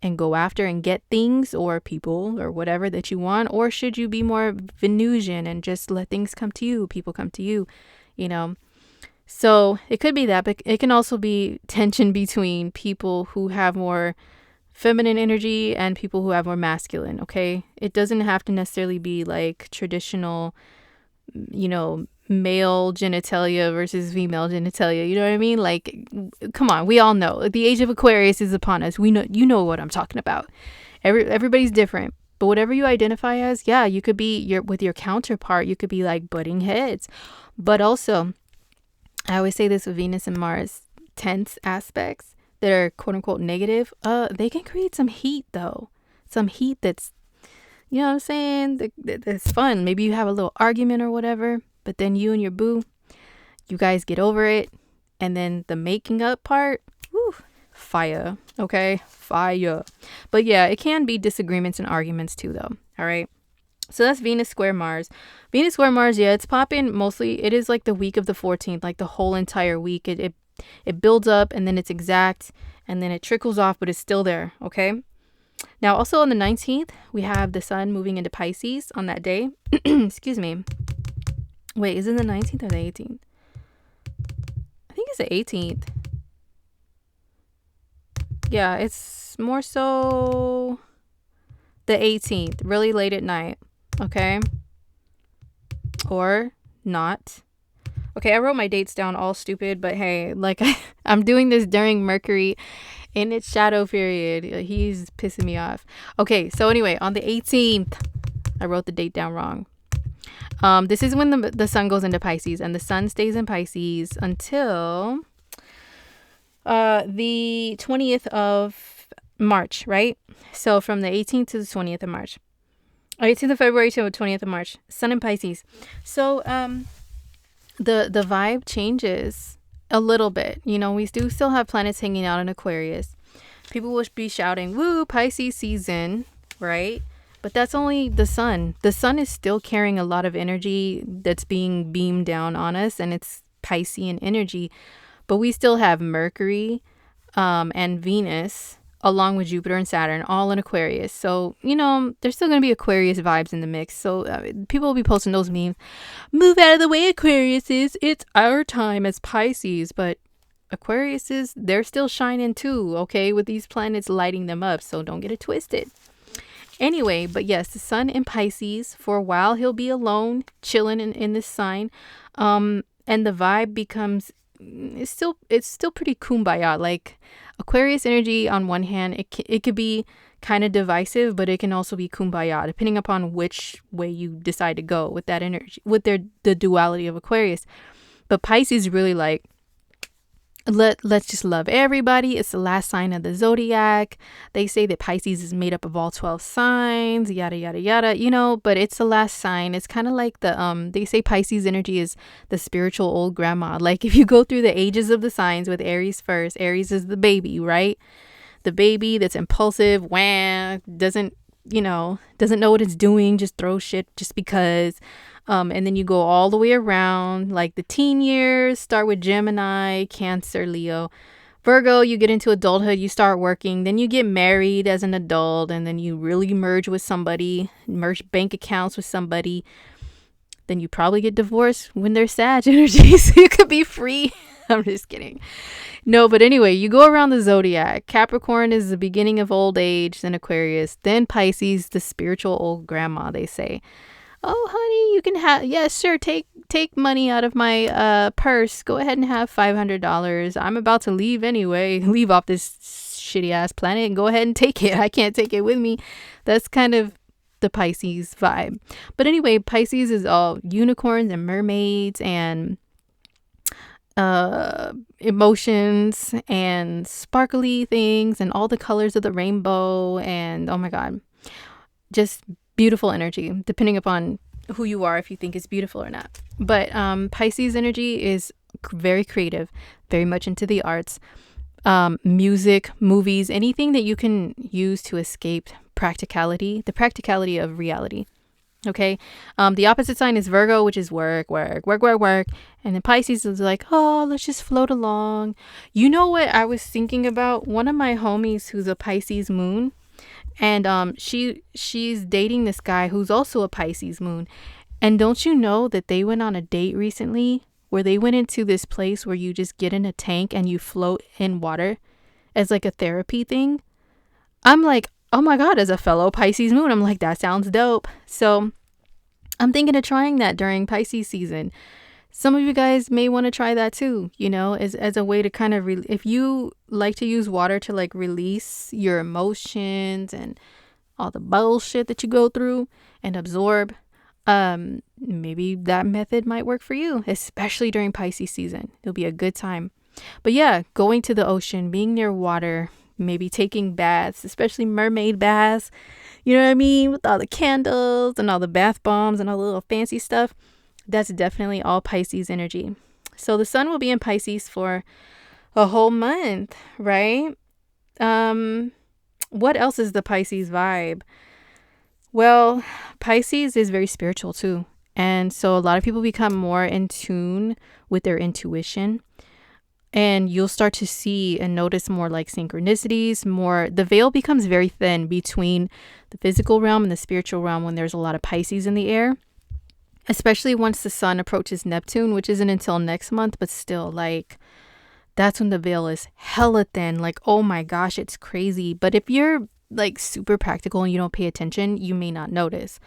and go after and get things or people or whatever that you want, or should you be more Venusian and just let things come to you, people come to you, So it could be that, but it can also be tension between people who have more feminine energy and people who have more masculine, okay? It doesn't have to necessarily be like traditional, male genitalia versus female genitalia. You know what I mean? Like, come on, we all know the age of Aquarius is upon us. We know what I'm talking about. Everybody's different, but whatever you identify as, yeah, you could be with your counterpart. You could be like butting heads, but also, I always say this with Venus and Mars, tense aspects that are quote unquote negative. They can create some heat though, some heat that's, you know what I'm saying? That's fun. Maybe you have a little argument or whatever. But then you and your boo, you guys get over it. And then the making up part, woo, fire. Okay? Fire. But yeah, it can be disagreements and arguments too, though. All right? So that's Venus square Mars. Venus square Mars, yeah, it's popping mostly. It is like the week of the 14th, like the whole entire week. It builds up and then it's exact and then it trickles off, but it's still there. Okay? Now, also on the 19th, we have the sun moving into Pisces on that day. Excuse me. Wait, is it the 19th or the 18th? I think it's the 18th. Yeah, it's more so the 18th, really late at night. Okay? Or not. Okay, I wrote my dates down all stupid, but hey, like I'm doing this during Mercury in its shadow period. He's pissing me off. Okay, so anyway, on the 18th, I wrote the date down wrong. This is when the sun goes into Pisces, and the sun stays in Pisces until the 20th of March, right? So from the 18th to the 20th of March. 18th of February to the 20th of March. Sun in Pisces. So the vibe changes a little bit. We do still have planets hanging out in Aquarius. People will be shouting, woo, Pisces season, right? But that's only the sun. The sun is still carrying a lot of energy that's being beamed down on us, and it's Piscean energy. But we still have Mercury and Venus, along with Jupiter and Saturn, all in Aquarius. So, there's still going to be Aquarius vibes in the mix. So people will be posting those memes. Move out of the way, Aquarius is. It's our time as Pisces. But Aquarius they're still shining too, okay, with these planets lighting them up. So don't get it twisted. Anyway, but yes, the sun in Pisces, for a while he'll be alone, chilling in this sign. And the vibe becomes, it's still pretty kumbaya. Like Aquarius energy on one hand, it could be kind of divisive, but it can also be kumbaya, depending upon which way you decide to go with that energy, with the duality of Aquarius. But Pisces really like, let's just love everybody. It's the last sign of the zodiac. They say that Pisces is made up of all 12 signs, yada yada yada, but it's the last sign. It's kind of like they say Pisces energy is the spiritual old grandma. Like if you go through the ages of the signs with Aries first, Aries is the baby, right? The baby that's impulsive, doesn't know what it's doing, just throws shit just because. And then you go all the way around, like the teen years start with Gemini, Cancer, Leo, Virgo. You get into adulthood, you start working, then you get married as an adult, and then you really merge with somebody, merge bank accounts with somebody. Then you probably get divorced when they're Sag energies. You could be free. I'm just kidding. No, but anyway, you go around the zodiac. Capricorn is the beginning of old age, then Aquarius, then Pisces, the spiritual old grandma, they say. Oh, honey, you can have, yeah, sure, take money out of my purse. Go ahead and have $500. I'm about to leave anyway. Leave off this shitty ass planet and go ahead and take it. I can't take it with me. That's kind of the Pisces vibe. But anyway, Pisces is all unicorns and mermaids and emotions and sparkly things and all the colors of the rainbow, and oh my god, just beautiful energy, depending upon who you are, if you think it's beautiful or not. But Pisces energy is very creative, very much into the arts, music, movies, anything that you can use to escape the practicality of reality. Okay. The opposite sign is Virgo, which is work. And then Pisces is like, oh, let's just float along. You know what I was thinking about? One of my homies who's a Pisces moon, and she's dating this guy who's also a Pisces moon. And don't you know that they went on a date recently where they went into this place where you just get in a tank and you float in water as like a therapy thing? I'm like, oh my god, as a fellow Pisces moon, I'm like, that sounds dope. So I'm thinking of trying that during Pisces season. Some of you guys may want to try that too, you know, as a way to kind of, if you like to use water to like release your emotions and all the bullshit that you go through and absorb, maybe that method might work for you, especially during Pisces season. It'll be a good time. But yeah, going to the ocean, being near water, maybe taking baths, especially mermaid baths, you know what I mean, with all the candles and all the bath bombs and all the little fancy stuff. That's definitely all Pisces energy. So the sun will be in Pisces for a whole month, right? What else is the Pisces vibe? Well, Pisces is very spiritual too. And so a lot of people become more in tune with their intuition. And you'll start to see and notice more like synchronicities, the veil becomes very thin between the physical realm and the spiritual realm when there's a lot of Pisces in the air, especially once the sun approaches Neptune, which isn't until next month, but still, like, that's when the veil is hella thin. Like, oh my gosh, it's crazy. But if you're like super practical and you don't pay attention, you may not notice.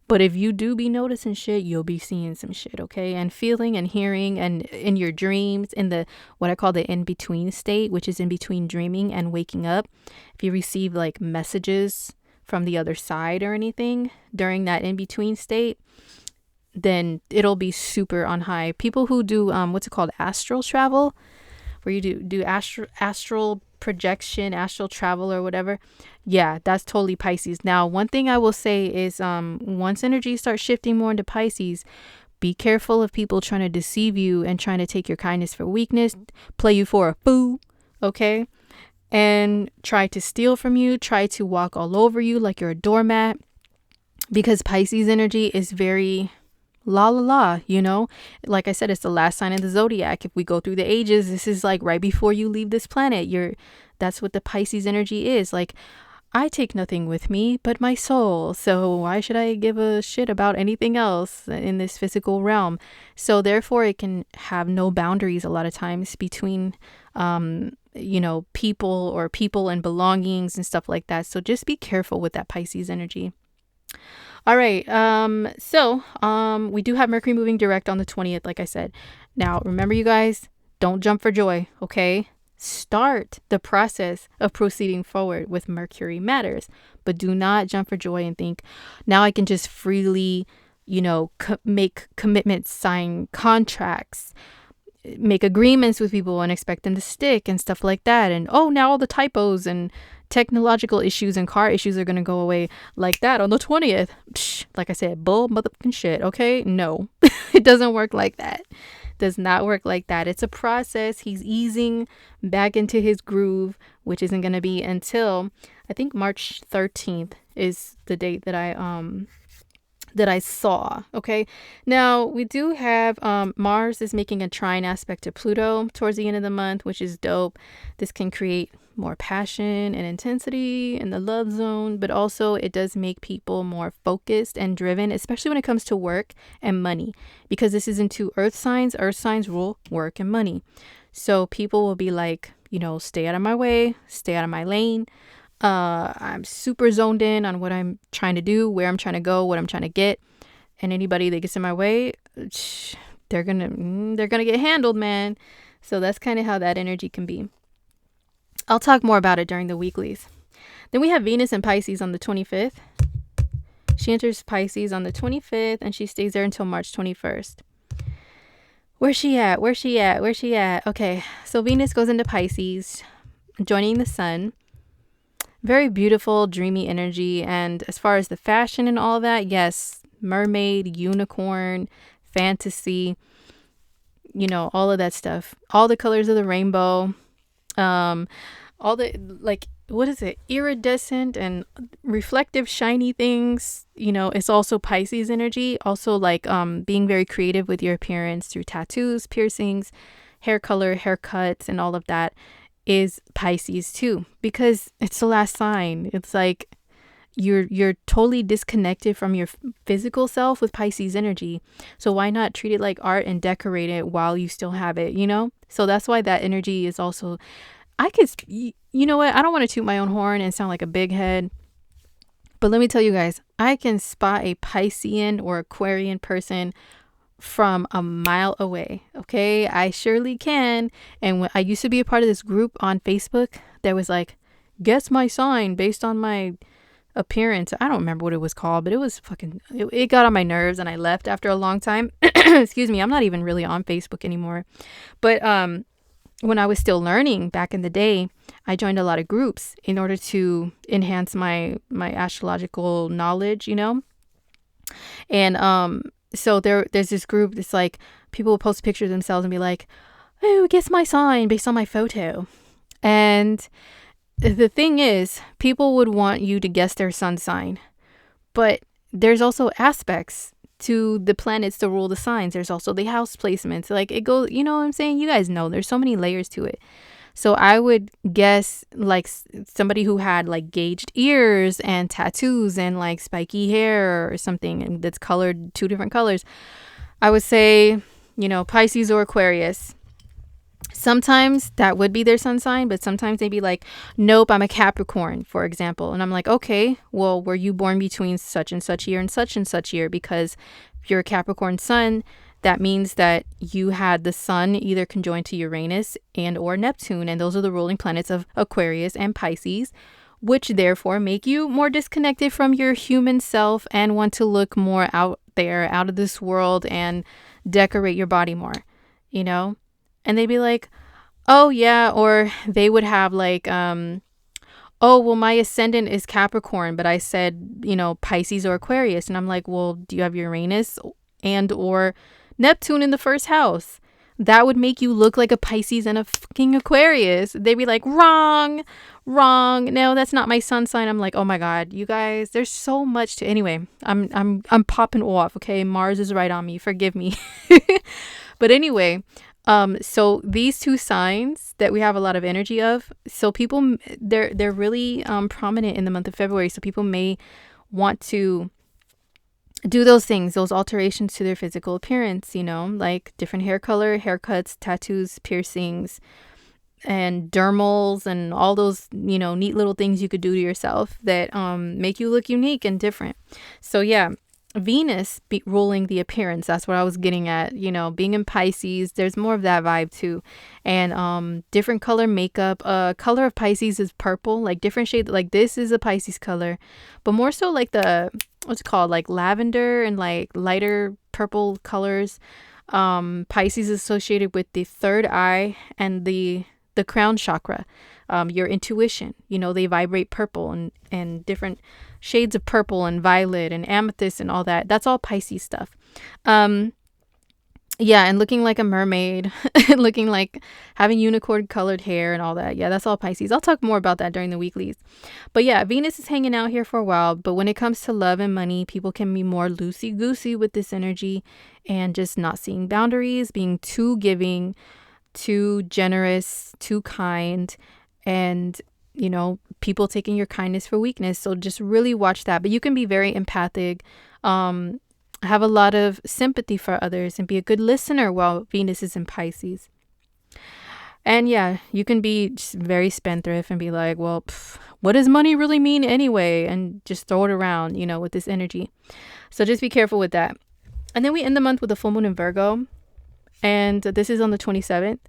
But if you do be noticing shit, you'll be seeing some shit, okay? And feeling and hearing, and in your dreams, in the what I call the in-between state, which is in between dreaming and waking up. If you receive like messages from the other side or anything during that in-between state, then it'll be super on high. People who do what's it called, astral travel, where you do astral projection, astral travel or whatever. Yeah, that's totally Pisces. Now, one thing I will say is once energy starts shifting more into Pisces, be careful of people trying to deceive you and trying to take your kindness for weakness, play you for a fool, okay? And try to steal from you, try to walk all over you like you're a doormat, because Pisces energy is very la la la, you know? Like I said, it's the last sign of the zodiac. If we go through the ages, this is like right before you leave this planet. That's what the Pisces energy is. Like, I take nothing with me but my soul, so why should I give a shit about anything else in this physical realm? So therefore it can have no boundaries a lot of times between people and belongings and stuff like that. So just be careful with that Pisces energy. All right. We do have Mercury moving direct on the 20th, like I said. Now, remember, you guys, don't jump for joy, okay? Start the process of proceeding forward with Mercury matters, but do not jump for joy and think, now I can just freely, make commitments, sign contracts, make agreements with people and expect them to stick and stuff like that. And now all the typos and technological issues and car issues are going to go away like that on the 20th. Psh, like I said, bull motherfucking shit. Okay. No, it doesn't work like that. Does not work like that. It's a process. He's easing back into his groove, which isn't going to be until I think March 13th is the date that I saw. Okay. Now we do have Mars is making a trine aspect to Pluto towards the end of the month, which is dope. This can create more passion and intensity in the love zone, but also it does make people more focused and driven, especially when it comes to work and money, because this is into earth signs. Earth signs rule work and money. So people will be like, stay out of my way, stay out of my lane. I'm super zoned in on what I'm trying to do, where I'm trying to go, what I'm trying to get. And anybody that gets in my way, they're gonna get handled, man. So that's kind of how that energy can be. I'll talk more about it during the weeklies. Then we have Venus in Pisces on the 25th. She enters Pisces on the 25th and she stays there until March 21st. Where's she at? Okay, so Venus goes into Pisces, joining the sun. Very beautiful, dreamy energy. And as far as the fashion and all that, yes, mermaid, unicorn, fantasy, all of that stuff. All the colors of the rainbow. All the, like, what is it? Iridescent and reflective, shiny things. It's also Pisces energy. Also, like, being very creative with your appearance through tattoos, piercings, hair color, haircuts, and all of that is Pisces too, because it's the last sign. It's like you're totally disconnected from your physical self with Pisces energy. So why not treat it like art and decorate it while you still have it, So that's why that energy is also, you know what? I don't want to toot my own horn and sound like a big head, but let me tell you guys, I can spot a Piscean or Aquarian person from a mile away. Okay, I surely can. And when I used to be a part of this group on Facebook that was like, guess my sign based on my appearance. I don't remember what it was called, but it was it got on my nerves and I left after a long time. Excuse me, I'm not even really on Facebook anymore. But when I was still learning back in the day, I joined a lot of groups in order to enhance my astrological knowledge, And so there's this group that's like, people will post pictures of themselves and be like, oh, guess my sign based on my photo. And the thing is, people would want you to guess their sun sign. But there's also aspects to the planets to rule the signs. There's also the house placements. Like, it goes, you know what I'm saying? You guys know there's so many layers to it. So I would guess like somebody who had like gauged ears and tattoos and like spiky hair or something that's colored 2 different colors. I would say, Pisces or Aquarius. Sometimes that would be their sun sign, but sometimes they'd be like, nope, I'm a Capricorn, for example. And I'm like, okay, well, were you born between such and such year and such year? Because if you're a Capricorn sun, that means that you had the sun either conjoined to Uranus and or Neptune. And those are the ruling planets of Aquarius and Pisces, which therefore make you more disconnected from your human self and want to look more out there, out of this world, and decorate your body more, And they'd be like, oh, yeah. Or they would have like, oh, well, my ascendant is Capricorn, but I said, Pisces or Aquarius. And I'm like, well, do you have Uranus and or Neptune in the first house? That would make you look like a Pisces and a fucking Aquarius. They'd be like, wrong. No, that's not my sun sign. I'm like, oh my God, you guys, there's so much to, anyway, I'm popping off. Okay. Mars is right on me. Forgive me. But anyway, so these 2 signs that we have a lot of energy of, so people, they're really prominent in the month of February. So people may want to do those things, those alterations to their physical appearance, like different hair color, haircuts, tattoos, piercings, and dermals, and all those, neat little things you could do to yourself that make you look unique and different. So yeah, Venus ruling the appearance. That's what I was getting at. Being in Pisces, there's more of that vibe too. And different color makeup. Color of Pisces is purple, like different shades. Like this is a Pisces color, but more so like what's it called, like lavender and like lighter purple colors. Pisces is associated with the third eye and the crown chakra. Your intuition, they vibrate purple and different shades of purple and violet and amethyst and all that. That's all Pisces stuff. Yeah, and looking like a mermaid, looking like having unicorn colored hair and all that. Yeah, that's all Pisces. I'll talk more about that during the weeklies. But yeah, Venus is hanging out here for a while. But when it comes to love and money, people can be more loosey-goosey with this energy and just not seeing boundaries, being too giving, too generous, too kind, and people taking your kindness for weakness. So just really watch that. But you can be very empathic, have a lot of sympathy for others, and be a good listener while Venus is in Pisces. And yeah, you can be just very spendthrift and be like, well, what does money really mean anyway? And just throw it around, with this energy. So just be careful with that. And then we end the month with a full moon in Virgo. And this is on the 27th.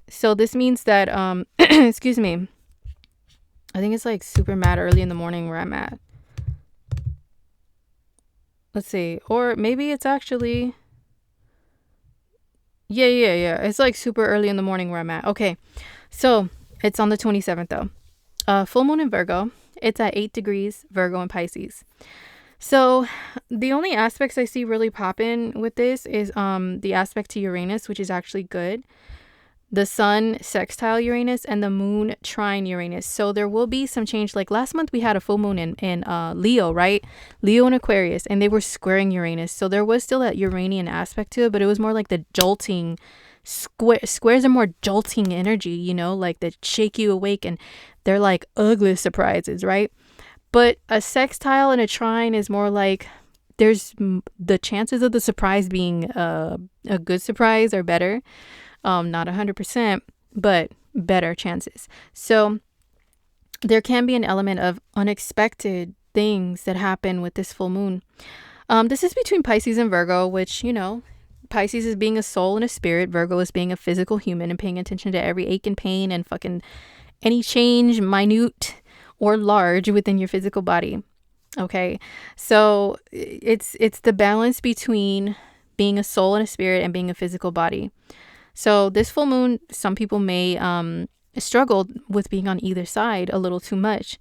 So this means that, excuse me, I think it's like super mad early in the morning where I'm at. Let's see. Or maybe it's actually... Yeah. It's like super early in the morning where I'm at. Okay. So it's on the 27th though. Full moon in Virgo. It's at 8 degrees, Virgo and Pisces. So the only aspects I see really popping with this is the aspect to Uranus, which is actually good. The sun sextile Uranus and the moon trine Uranus. So there will be some change. Like last month we had a full moon in Leo, right? Leo and Aquarius, and they were squaring Uranus. So there was still that Uranian aspect to it, but it was more like the jolting squares are more jolting energy, like that shake you awake, and they're like ugly surprises, right? But a sextile and a trine is more like there's the chances of the surprise being a good surprise are better. Not 100%, but better chances. So there can be an element of unexpected things that happen with this full moon. This is between Pisces and Virgo, which, Pisces is being a soul and a spirit. Virgo is being a physical human and paying attention to every ache and pain and fucking any change, minute or large, within your physical body. Okay. So it's the balance between being a soul and a spirit and being a physical body. So this full moon, some people may struggle with being on either side a little too much.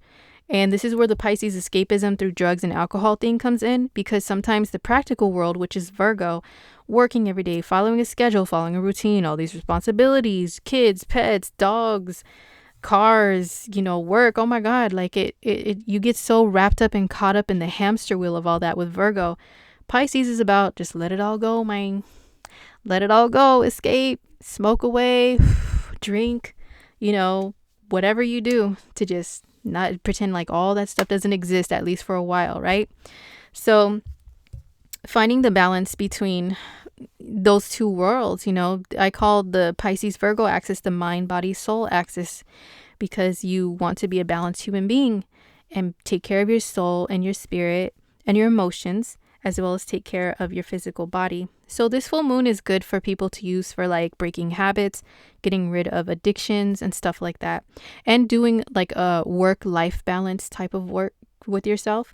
And this is where the Pisces escapism through drugs and alcohol thing comes in, because sometimes the practical world, which is Virgo, working every day, following a schedule, following a routine, all these responsibilities, kids, pets, dogs, cars, work. Oh my God. Like you get so wrapped up and caught up in the hamster wheel of all that with Virgo. Pisces is about just let it all go, man. Let it all go, escape, smoke away, drink, whatever you do to just not pretend like all that stuff doesn't exist, at least for a while, right? So finding the balance between those two worlds, I call the Pisces Virgo axis the mind, body, soul axis, because you want to be a balanced human being and take care of your soul and your spirit and your emotions, as well as take care of your physical body. So this full moon is good for people to use for like breaking habits, getting rid of addictions and stuff like that, and doing like a work-life balance type of work with yourself.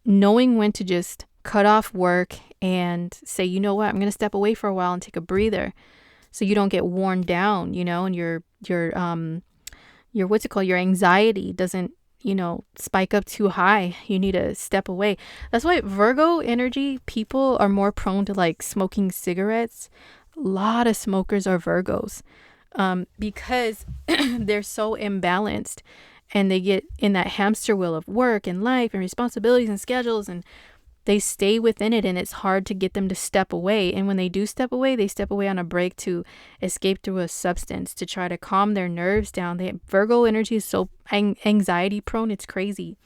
Knowing when to just cut off work and say, you know what, I'm going to step away for a while and take a breather, so you don't get worn down, and your what's it called, your anxiety doesn't spike up too high. You need to step away. That's why Virgo energy people are more prone to like smoking cigarettes. A lot of smokers are Virgos, because they're so imbalanced and they get in that hamster wheel of work and life and responsibilities and schedules, and they stay within it, and it's hard to get them to step away. And when they do step away, they step away on a break to escape through a substance to try to calm their nerves down. Virgo energy is so anxiety prone, it's crazy.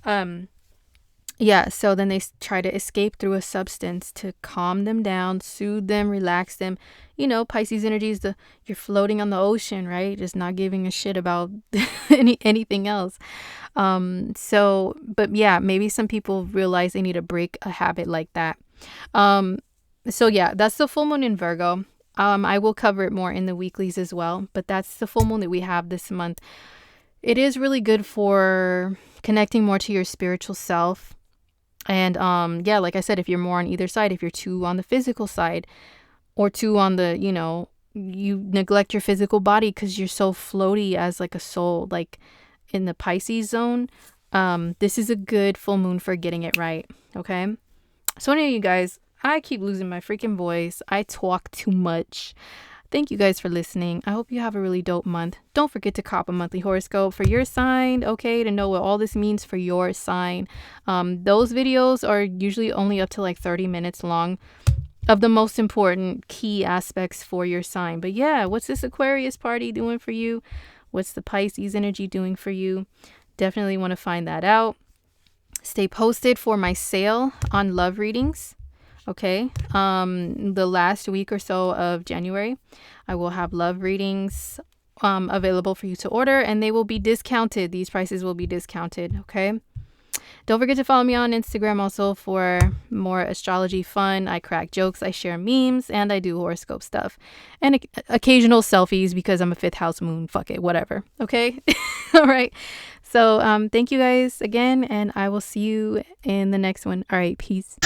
So then they try to escape through a substance to calm them down, soothe them, relax them. Pisces energy is you're floating on the ocean, right? Just not giving a shit about anything else. But yeah, maybe some people realize they need to break a habit like that. So yeah, that's the full moon in Virgo. I will cover it more in the weeklies as well, but that's the full moon that we have this month. It is really good for connecting more to your spiritual self. And like I said, if you're more on either side, if you're too on the physical side or too on the, you neglect your physical body because you're so floaty as like a soul, like in the Pisces zone, this is a good full moon for getting it right. Okay. So anyway, you guys, I keep losing my freaking voice. I talk too much. Thank you guys for listening. I hope you have a really dope month. Don't forget to cop a monthly horoscope for your sign, okay, to know what all this means for your sign. Those videos are usually only up to like 30 minutes long of the most important key aspects for your sign. But yeah, what's this Aquarius party doing for you? What's the Pisces energy doing for you? Definitely want to find that out. Stay posted for my sale on love readings. Okay. The last week or so of January, I will have love readings available for you to order, and they will be discounted. These prices will be discounted. Okay. Don't forget to follow me on Instagram also for more astrology fun. I crack jokes, I share memes, and I do horoscope stuff. And occasional selfies because I'm a fifth house moon. Fuck it, whatever. Okay? All right. So thank you guys again, and I will see you in the next one. All right, peace.